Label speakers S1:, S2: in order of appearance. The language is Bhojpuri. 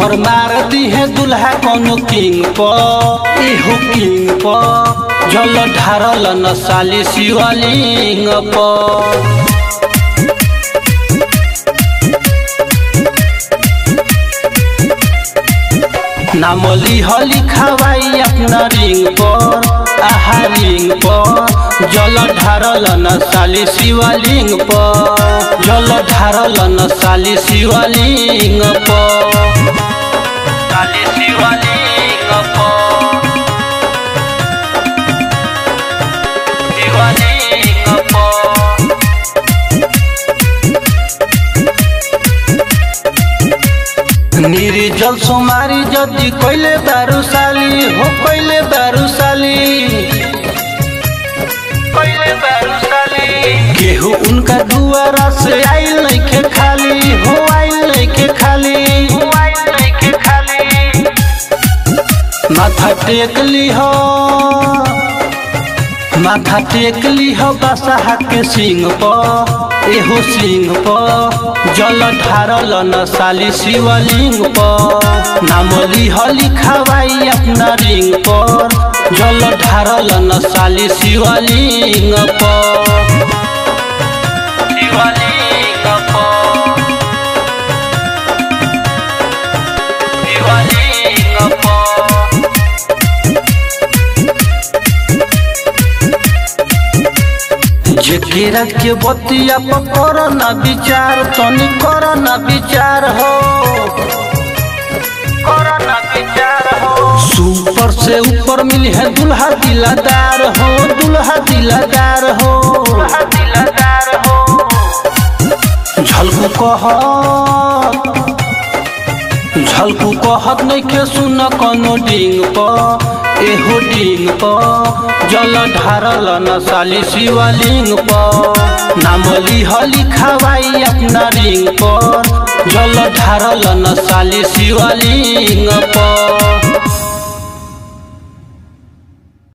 S1: मोहर मार दी है दुल्हा कोनो किंग पर एहो किंग पर जल ढारल न साली शिवलिंग पर। नाम लिहली खवाई अपना रिंग पर आहा रिंग पर जल ढारल न साली शिवलिंग पर जल ढारल न साली शिवलिंग पर साली शिवलिंग पर शिवलिंग पर। निर्जल सोमारी जदि कोइले दारुसाली हो कोइले दारुसाली केहू उनका दुआरा से आइल नइखे खाली हो आइल नइखे खाली माथा टेक ली हो बसहा के सिंह पर एहो सिंह पर जल ढारल न साली शिवलिंग पर। नाम लिहली खवाई अपना रिंग पर जल ढारल न साली शिवलिंग पर शिवलिंग पर शिवलिंग पर। जेकेरा के बतिया पर करो ना विचार तनी करो ना विचार हो करो ना विचार हो। सुपर से ऊपर मिली है दुल्हा दिलादार हो दुल्हा दिलादार हो दुल्हा दिलादार हो। झलकू कहत नइखे सुन कोनो डिंग पर एहो डिंग पर जल ढारल न साली शिवलिंग पर। नाम लिहली खवाई अपना रिंग पर जल ढारल न साली शिवलिंग पर।